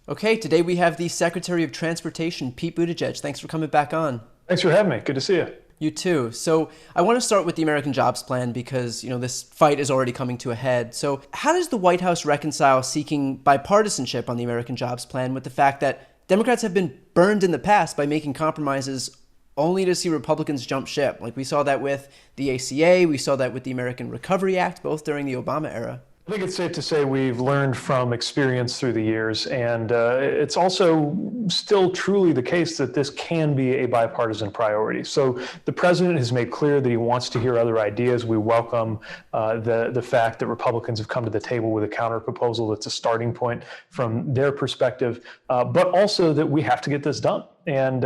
Okay, today we have the Secretary of Transportation, Pete Buttigieg. Thanks for coming back on. Thanks for having me. Good to see you. You too. So I want to start with the American Jobs Plan because, this fight is already coming to a head. So how does the White House reconcile seeking bipartisanship on the American Jobs Plan with the fact that Democrats have been burned in the past by making compromises only to see Republicans jump ship? Like we saw that with the ACA, we saw that with the American Recovery Act, both during the Obama era. I think it's safe to say we've learned from experience through the years, and it's also still truly the case that this can be a bipartisan priority. So the president has made clear that he wants to hear other ideas. We welcome the fact that Republicans have come to the table with a counter proposal that's a starting point from their perspective, but also that we have to get this done. And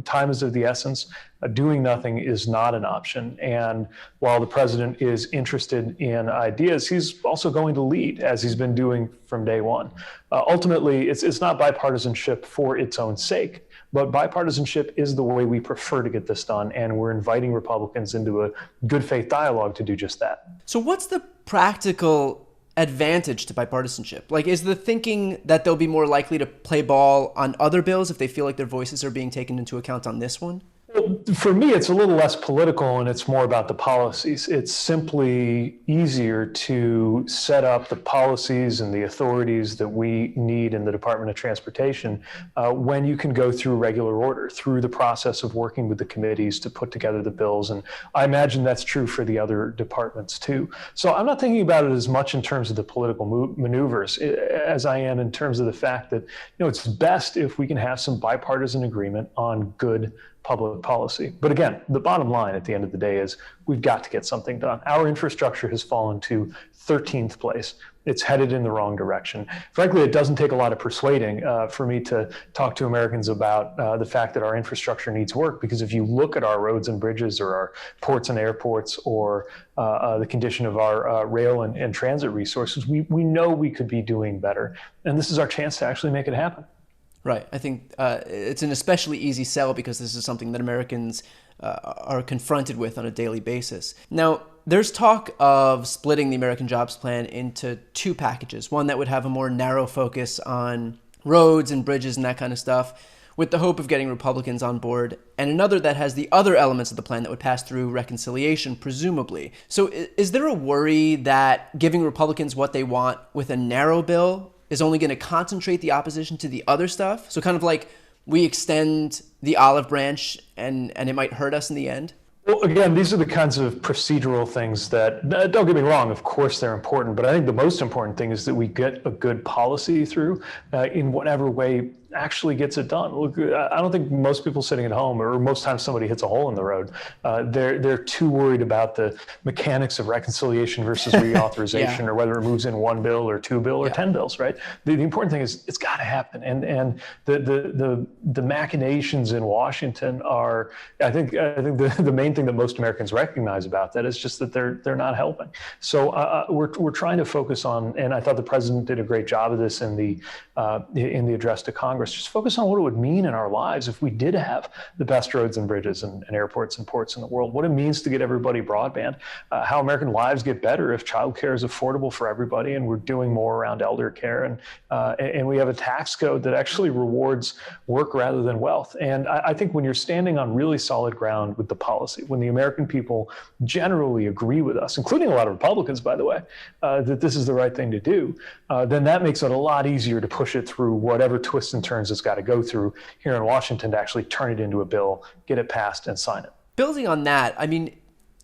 time is of the essence. Doing nothing is not an option. And while the president is interested in ideas, he's also going to lead, as he's been doing from day one. Ultimately, it's not bipartisanship for its own sake, but bipartisanship is the way we prefer to get this done. And we're inviting Republicans into a good faith dialogue to do just that. So what's the practical advantage to bipartisanship? Like, is the thinking that they'll be more likely to play ball on other bills if they feel like their voices are being taken into account on this one? Well, for me, it's a little less political and it's more about the policies. It's simply easier to set up the policies and the authorities that we need in the Department of Transportation when you can go through regular order, through the process of working with the committees to put together the bills. And I imagine that's true for the other departments too. So I'm not thinking about it as much in terms of the political maneuvers as I am in terms of the fact that, it's best if we can have some bipartisan agreement on good public policy. But again, the bottom line at the end of the day is we've got to get something done. Our infrastructure has fallen to 13th place. It's headed in the wrong direction. Frankly, it doesn't take a lot of persuading for me to talk to Americans about the fact that our infrastructure needs work, because if you look at our roads and bridges or our ports and airports or the condition of our rail and transit resources, we know we could be doing better. And this is our chance to actually make it happen. Right. I think it's an especially easy sell because this is something that Americans are confronted with on a daily basis. Now, there's talk of splitting the American Jobs Plan into two packages, one that would have a more narrow focus on roads and bridges and that kind of stuff, with the hope of getting Republicans on board, and another that has the other elements of the plan that would pass through reconciliation, presumably. So is there a worry that giving Republicans what they want with a narrow bill is only going to concentrate the opposition to the other stuff? So kind of like we extend the olive branch and it might hurt us in the end? Well, again, these are the kinds of procedural things that, don't get me wrong, of course they're important, but I think the most important thing is that we get a good policy through in whatever way actually gets it done. Look, I don't think most people sitting at home, or most times somebody hits a hole in the road, they're too worried about the mechanics of reconciliation versus reauthorization, or whether it moves in one bill or two bill or 10 bills, right? The important thing is it's got to happen. And the machinations in Washington are, I think the main thing that most Americans recognize about that is just that they're not helping. So we're trying to focus on, and I thought the president did a great job of this in the address to Congress, just focus on what it would mean in our lives if we did have the best roads and bridges and airports and ports in the world, what it means to get everybody broadband, how American lives get better if childcare is affordable for everybody and we're doing more around elder care, and we have a tax code that actually rewards work rather than wealth. And I think when you're standing on really solid ground with the policy, when the American people generally agree with us, including a lot of Republicans, by the way, that this is the right thing to do, then that makes it a lot easier to push it through whatever twists and turns it's got to go through here in Washington to actually turn it into a bill, get it passed, and sign it. Building on that,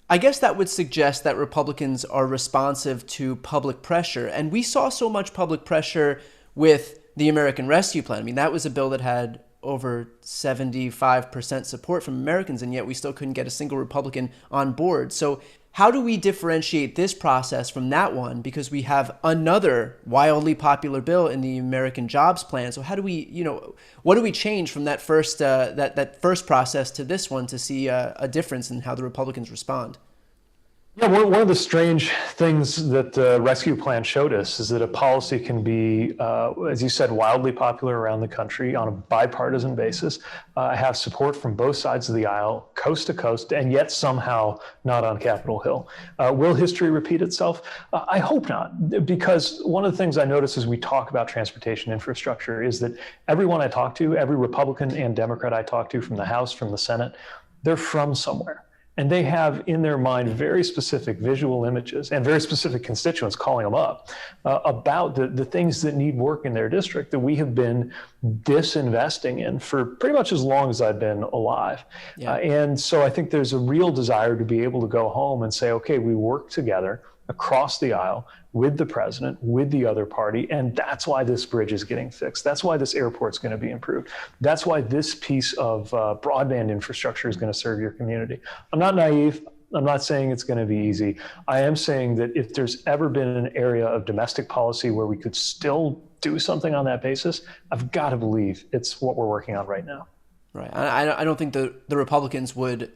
I guess that would suggest that Republicans are responsive to public pressure. And we saw so much public pressure with the American Rescue Plan. That was a bill that had over 75% support from Americans, and yet we still couldn't get a single Republican on board. So how do we differentiate this process from that one? Because we have another wildly popular bill in the American Jobs Plan. So how do we, what do we change from that first that first process to this one to see a difference in how the Republicans respond? Yeah, one of the strange things that the rescue plan showed us is that a policy can be, as you said, wildly popular around the country on a bipartisan basis, have support from both sides of the aisle, coast to coast, and yet somehow not on Capitol Hill. Will history repeat itself? I hope not, because one of the things I notice as we talk about transportation infrastructure is that everyone I talk to, every Republican and Democrat I talk to from the House, from the Senate, they're from somewhere. And they have in their mind very specific visual images and very specific constituents calling them up about the things that need work in their district that we have been disinvesting in for pretty much as long as I've been alive. Yeah. And so I think there's a real desire to be able to go home and say, okay, we work together across the aisle with the president, with the other party, and that's why this bridge is getting fixed. That's why this airport's going to be improved. That's why this piece of broadband infrastructure is going to serve your community. I'm not naive. I'm not saying it's going to be easy. I am saying that if there's ever been an area of domestic policy where we could still do something on that basis, I've got to believe it's what we're working on right now. Right. I don't think the Republicans would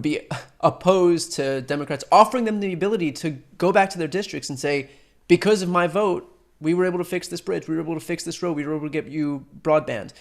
be opposed to Democrats offering them the ability to go back to their districts and say, because of my vote, we were able to fix this bridge, we were able to fix this road, we were able to get you broadband.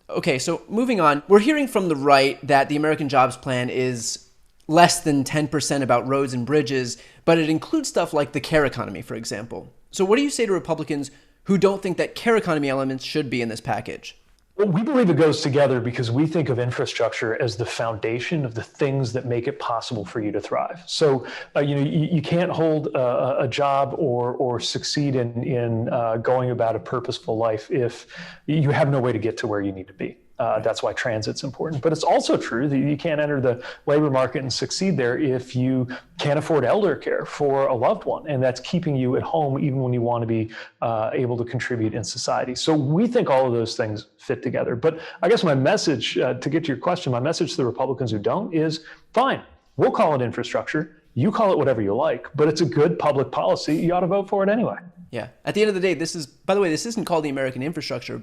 Okay, so moving on, we're hearing from the right that the American Jobs Plan is less than 10% about roads and bridges, but it includes stuff like the care economy, for example. So what do you say to Republicans who don't think that care economy elements should be in this package? Well, we believe it goes together because we think of infrastructure as the foundation of the things that make it possible for you to thrive. So, you can't hold a job or succeed in going about a purposeful life if you have no way to get to where you need to be. That's why transit's important. But it's also true that you can't enter the labor market and succeed there if you can't afford elder care for a loved one. And that's keeping you at home even when you want to be able to contribute in society. So we think all of those things fit together. But I guess my message, to get to your question, my message to the Republicans who don't is, fine, we'll call it infrastructure. You call it whatever you like, but it's a good public policy. You ought to vote for it anyway. Yeah. At the end of the day, this isn't called the American infrastructure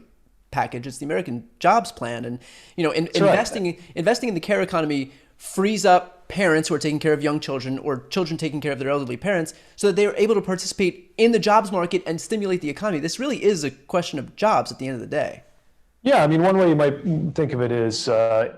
package. It's the American Jobs Plan. And, investing in the care economy frees up parents who are taking care of young children or children taking care of their elderly parents so that they are able to participate in the jobs market and stimulate the economy. This really is a question of jobs at the end of the day. Yeah, I mean, one way you might think of it is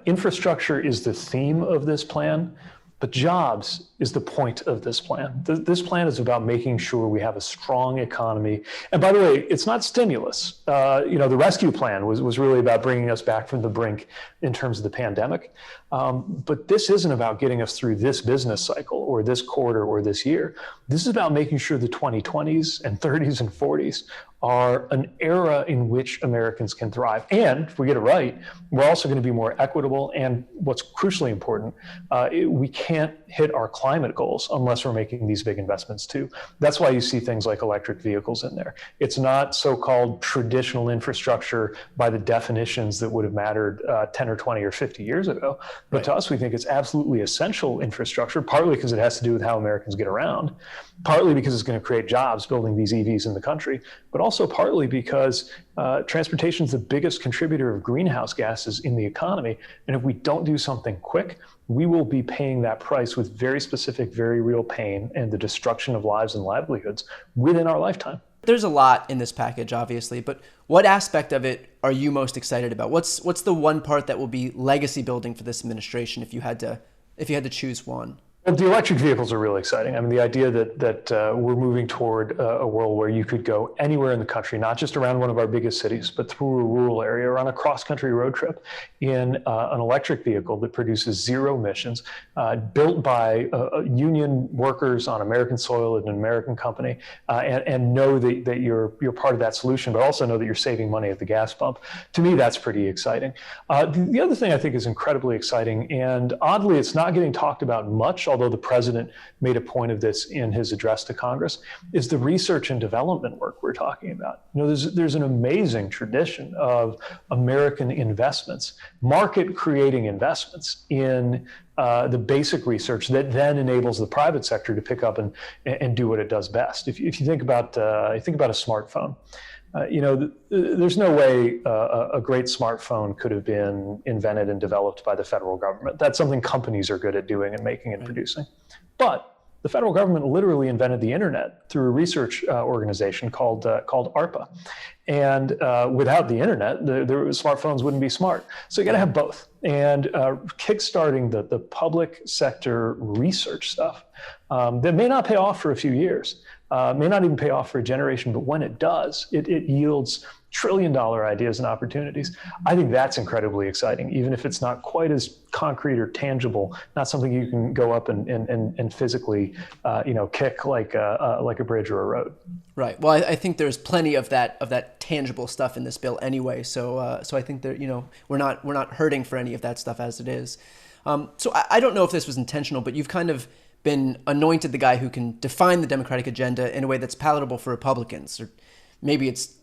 infrastructure is the theme of this plan, but jobs is the point of this plan. This plan is about making sure we have a strong economy. And by the way, it's not stimulus. The rescue plan was really about bringing us back from the brink in terms of the pandemic. But this isn't about getting us through this business cycle or this quarter or this year. This is about making sure the 2020s and 30s and 40s are an era in which Americans can thrive. And if we get it right, we're also going to be more equitable. And what's crucially important, we can't hit our climate goals unless we're making these big investments too. That's why you see things like electric vehicles in there. It's not so-called traditional infrastructure by the definitions that would have mattered 10 or 20 or 50 years ago. But to us, we think it's absolutely essential infrastructure, partly because it has to do with how Americans get around, partly because it's going to create jobs building these EVs in the country, but also partly because transportation is the biggest contributor of greenhouse gases in the economy. And if we don't do something quick, we will be paying that price with very specific, very real pain and the destruction of lives and livelihoods within our lifetime. There's a lot in this package, obviously, but what aspect of it are you most excited about? What's the one part that will be legacy building for this administration if you had to choose one? Well, the electric vehicles are really exciting. I mean, the idea that we're moving toward a world where you could go anywhere in the country, not just around one of our biggest cities, but through a rural area or on a cross-country road trip in an electric vehicle that produces zero emissions, built by union workers on American soil at an American company, and know that you're part of that solution, but also know that you're saving money at the gas pump. To me, that's pretty exciting. The other thing I think is incredibly exciting, and oddly, it's not getting talked about much, although the president made a point of this in his address to Congress, is the research and development work we're talking about. There's an amazing tradition of American investments, market-creating investments in the basic research that then enables the private sector to pick up and do what it does best. If you think about a smartphone, there's no way a great smartphone could have been invented and developed by the federal government. That's something companies are good at doing and making and producing. But the federal government literally invented the internet through a research organization called ARPA. And without the internet, the smartphones wouldn't be smart. So you got to have both. And kickstarting the public sector research stuff that may not pay off for a few years, may not even pay off for a generation, but when it does, it yields trillion-dollar ideas and opportunities. I think that's incredibly exciting, even if it's not quite as concrete or tangible, not something you can go up and physically, kick like a bridge or a road. Right. Well, I think there's plenty of that tangible stuff in this bill anyway. So I think that we're not hurting for any of that stuff as it is. So I don't know if this was intentional, but you've kind of been anointed the guy who can define the Democratic agenda in a way that's palatable for Republicans. Or maybe it's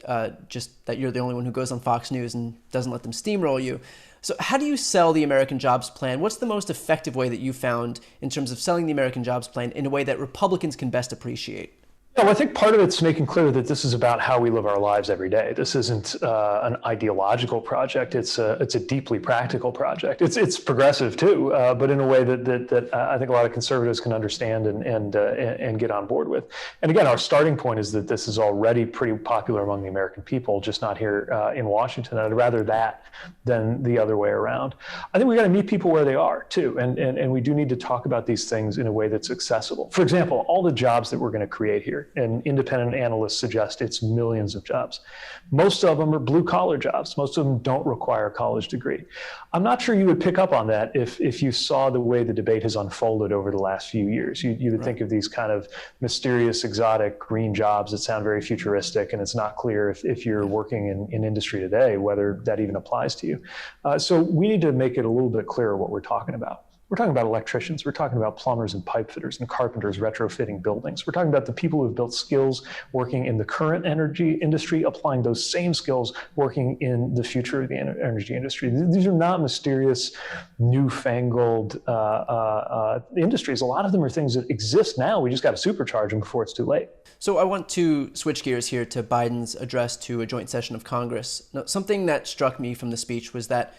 just that you're the only one who goes on Fox News and doesn't let them steamroll you. So how do you sell the American Jobs Plan? What's the most effective way that you found in terms of selling the American Jobs Plan in a way that Republicans can best appreciate? Yeah, well, I think part of it's making clear that this is about how we live our lives every day. This isn't an ideological project. It's a deeply practical project. It's progressive too, but in a way that I think a lot of conservatives can understand and get on board with. And again, our starting point is that this is already pretty popular among the American people, just not here in Washington. I'd rather that than the other way around. I think we got to meet people where they are too, and we do need to talk about these things in a way that's accessible. For example, all the jobs that we're going to create here. And independent analysts suggest it's millions of jobs. Most of them are blue-collar jobs. Most of them don't require a college degree. I'm not sure you would pick up on that if you saw the way the debate has unfolded over the last few years. You would think of these kind of mysterious, exotic green jobs that sound very futuristic, and it's not clear if you're working in industry today whether that even applies to you. So we need to make it a little bit clearer what we're talking about. We're talking about electricians. We're talking about plumbers and pipe fitters and carpenters retrofitting buildings. We're talking about the people who have built skills working in the current energy industry, applying those same skills working in the future of the energy industry. These are not mysterious, newfangled industries. A lot of them are things that exist now. We just got to supercharge them before it's too late. So I want to switch gears here to Biden's address to a joint session of Congress. Now, something that struck me from the speech was that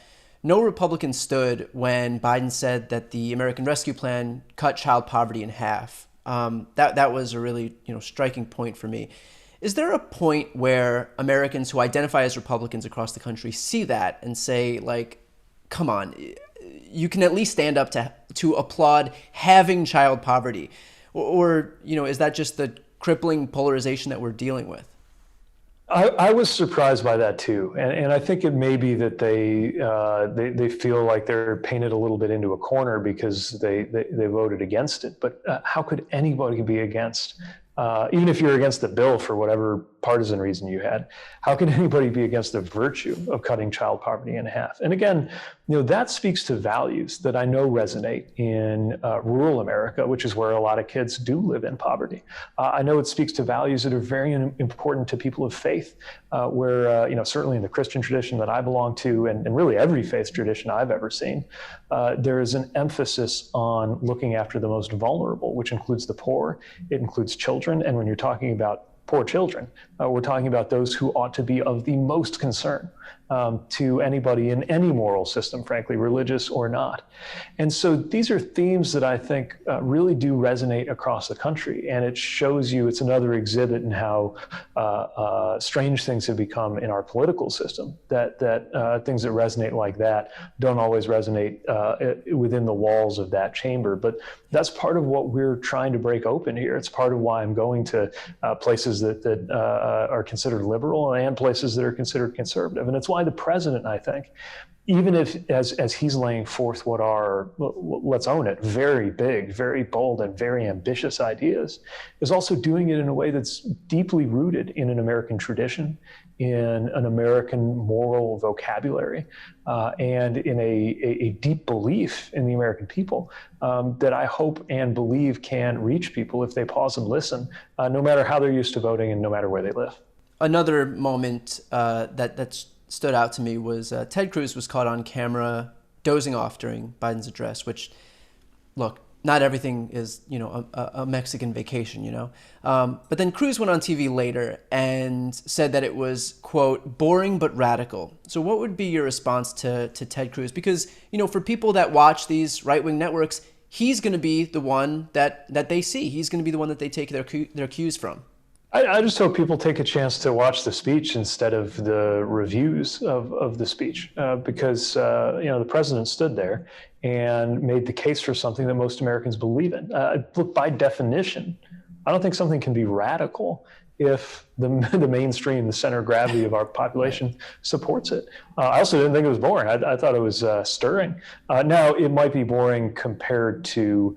no Republican stood when Biden said that the American Rescue Plan cut child poverty in half. That was a really striking point for me. Is there a point where Americans who identify as Republicans across the country see that and say, like, come on, you can at least stand up to applaud halving child poverty? Or is that just the crippling polarization that we're dealing with? I was surprised by that too, and I think it may be that they feel like they're painted a little bit into a corner because they voted against it. But how could anybody be against, even if you're against the bill for whatever partisan reason you had, how can anybody be against the virtue of cutting child poverty in half? And again, that speaks to values that I know resonate in rural America, which is where a lot of kids do live in poverty. I know it speaks to values that are very important to people of faith, where, certainly in the Christian tradition that I belong to, and really every faith tradition I've ever seen, there is an emphasis on looking after the most vulnerable, which includes the poor, it includes children, and when you're talking about poor children, we're talking about those who ought to be of the most concern to anybody in any moral system, frankly, religious or not. And so these are themes that I think really do resonate across the country. And it shows you, it's another exhibit in how strange things have become in our political system, that things that resonate like that don't always resonate within the walls of that chamber. But that's part of what we're trying to break open here. It's part of why I'm going to places that are considered liberal and places that are considered conservative. And it's why the president, I think, even if as he's laying forth what are, let's own it, very big, very bold, and very ambitious ideas, is also doing it in a way that's deeply rooted in an American tradition, in an American moral vocabulary, and in a deep belief in the American people that I hope and believe can reach people if they pause and listen, no matter how they're used to voting and no matter where they live. Another moment that stood out to me was Ted Cruz was caught on camera dozing off during Biden's address, which look, not everything is, a Mexican vacation, But then Cruz went on TV later and said that it was, quote, boring but radical. So what would be your response to Ted Cruz? Because, for people that watch these right-wing networks, he's going to be the one that they see. He's going to be the one that they take their cues from. I just hope people take a chance to watch the speech instead of the reviews of the speech, because the president stood there and made the case for something that most Americans believe in. Look, by definition, I don't think something can be radical if the mainstream, the center of gravity of our population supports it. I also didn't think it was boring. I thought it was stirring. Now, it might be boring compared to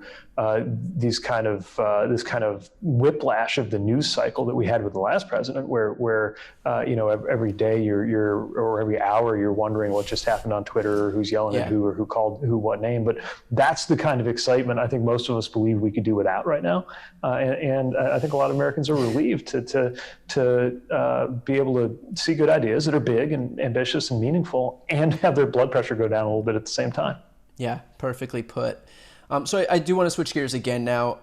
this kind of whiplash of the news cycle that we had with the last president, where every day or every hour you're wondering what just happened on Twitter, or who's yelling at who, or who called who what name. But that's the kind of excitement I think most of us believe we could do without right now, and I think a lot of Americans are relieved to be able to see good ideas that are big and ambitious and meaningful, and have their blood pressure go down a little bit at the same time. Yeah, perfectly put. So I do want to switch gears again now,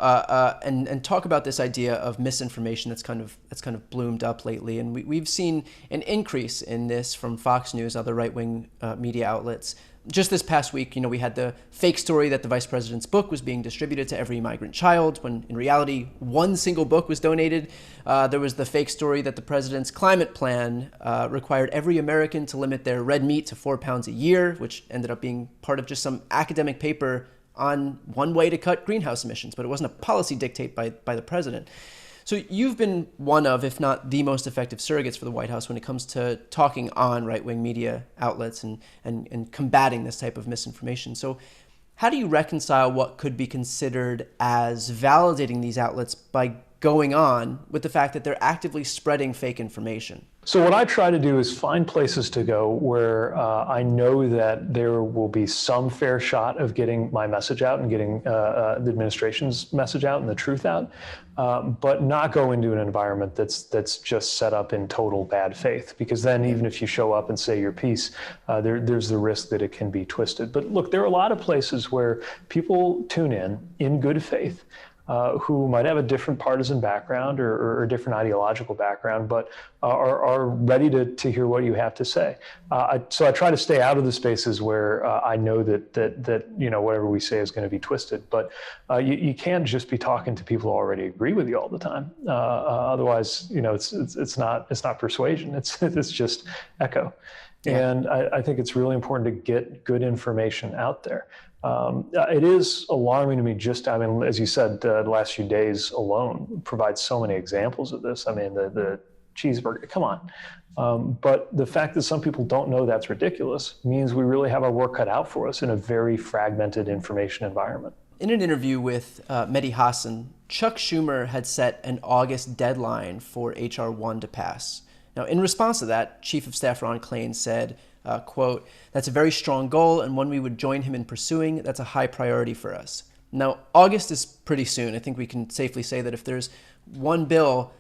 and talk about this idea of misinformation that's kind of bloomed up lately, and we've seen an increase in this from Fox News, other right-wing media outlets. Just this past week, we had the fake story that the vice president's book was being distributed to every migrant child, when in reality, one single book was donated. There was the fake story that the president's climate plan required every American to limit their red meat to 4 pounds a year, which ended up being part of just some academic paper on one way to cut greenhouse emissions, but it wasn't a policy dictate by the president. So you've been one of, if not the most effective surrogates for the White House when it comes to talking on right-wing media outlets and combating this type of misinformation. So how do you reconcile what could be considered as validating these outlets by going on with the fact that they're actively spreading fake information? So what I try to do is find places to go where I know that there will be some fair shot of getting my message out and getting the administration's message out and the truth out, but not go into an environment that's just set up in total bad faith. Because then even if you show up and say your piece, there's the risk that it can be twisted. But look, there are a lot of places where people tune in good faith, who might have a different partisan background or a different ideological background, but are ready to hear what you have to say. So I try to stay out of the spaces where I know that whatever we say is going to be twisted. But you can't just be talking to people who already agree with you all the time. Otherwise, it's not persuasion. It's just echo. Yeah. And I think it's really important to get good information out there. It is alarming to me as you said, the last few days alone provide so many examples of this. The cheeseburger, come on. But the fact that some people don't know that's ridiculous means we really have our work cut out for us in a very fragmented information environment. In an interview with Mehdi Hassan, Chuck Schumer had set an August deadline for H.R. 1 to pass. Now, in response to that, Chief of Staff Ron Klain said, quote, "That's a very strong goal and one we would join him in pursuing. That's a high priority for us." Now, August is pretty soon. I think we can safely say that if there's one bill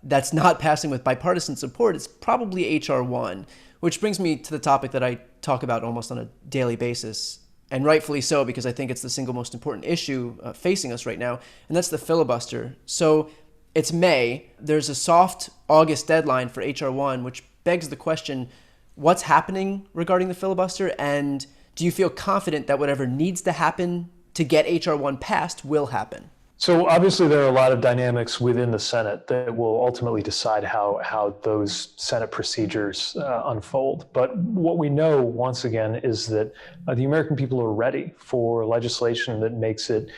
that's not passing with bipartisan support, it's probably H.R. 1, which brings me to the topic that I talk about almost on a daily basis, and rightfully so, because I think it's the single most important issue facing us right now, and that's the filibuster. So it's May. There's a soft August deadline for H.R. 1, which begs the question, what's happening regarding the filibuster? And do you feel confident that whatever needs to happen to get H.R. 1 passed will happen? So obviously there are a lot of dynamics within the Senate that will ultimately decide how those Senate procedures unfold. But what we know, once again, is that the American people are ready for legislation that makes it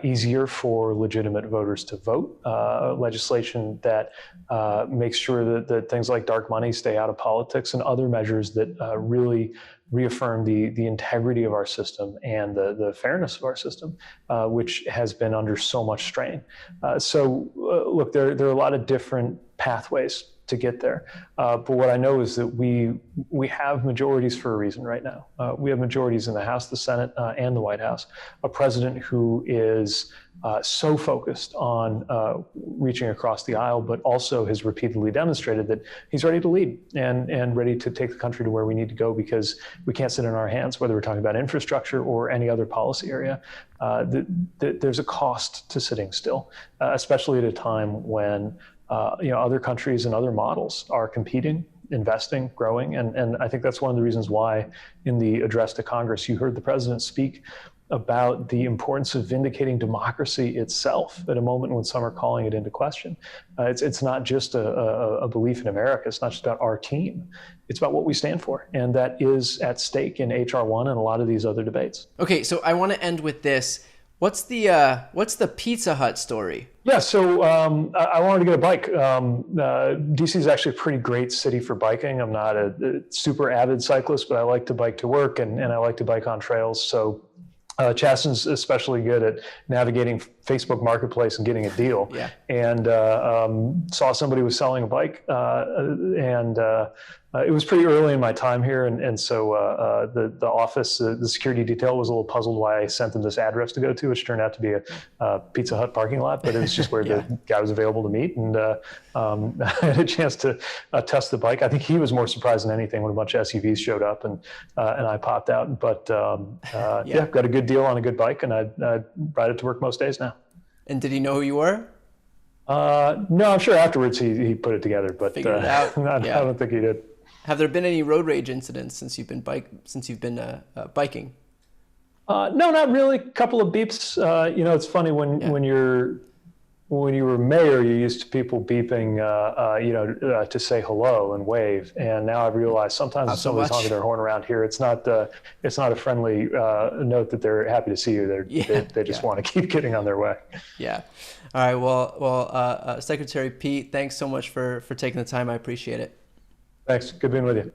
easier for legitimate voters to vote, legislation that makes sure that things like dark money stay out of politics, and other measures that really reaffirm the integrity of our system and the fairness of our system, which has been under so much strain. Look, there are a lot of different pathways to get there. But what I know is that we have majorities for a reason right now. We have majorities in the House, the Senate, and the White House. A president who is so focused on reaching across the aisle, but also has repeatedly demonstrated that he's ready to lead and ready to take the country to where we need to go, because we can't sit in our hands, whether we're talking about infrastructure or any other policy area. There's a cost to sitting still, especially at a time when other countries and other models are competing, investing, growing. And I think that's one of the reasons why in the address to Congress, you heard the president speak about the importance of vindicating democracy itself at a moment when some are calling it into question. It's not just a belief in America. It's not just about our team. It's about what we stand for. And that is at stake in H.R. 1 and a lot of these other debates. Okay, so I want to end with this. What's the Pizza Hut story? Yeah, so I wanted to get a bike. DC is actually a pretty great city for biking. I'm not a super avid cyclist, but I like to bike to work and I like to bike on trails. So Chasten's especially good at navigating Facebook Marketplace and getting a deal. Yeah. And saw somebody was selling a bike, and it was pretty early in my time here, and so the office, the security detail was a little puzzled why I sent them this address to go to, which turned out to be a Pizza Hut parking lot, but it was just where the guy was available to meet, and I had a chance to test the bike. I think he was more surprised than anything when a bunch of SUVs showed up, and I popped out. But got a good deal on a good bike, and I ride it to work most days now. And did he know who you were? No, I'm sure afterwards he put it together, but Figured it out. I don't think he did. Have there been any road rage incidents since you've been biking? No, not really. A couple of beeps. It's funny when you were mayor, you used to people beeping, to say hello and wave. And now I've realized sometimes when somebody's honking their horn around here, it's not a friendly note that they're happy to see you. They just want to keep getting on their way. Yeah. All right. Well, Secretary Pete, thanks so much for taking the time. I appreciate it. Thanks. Good being with you.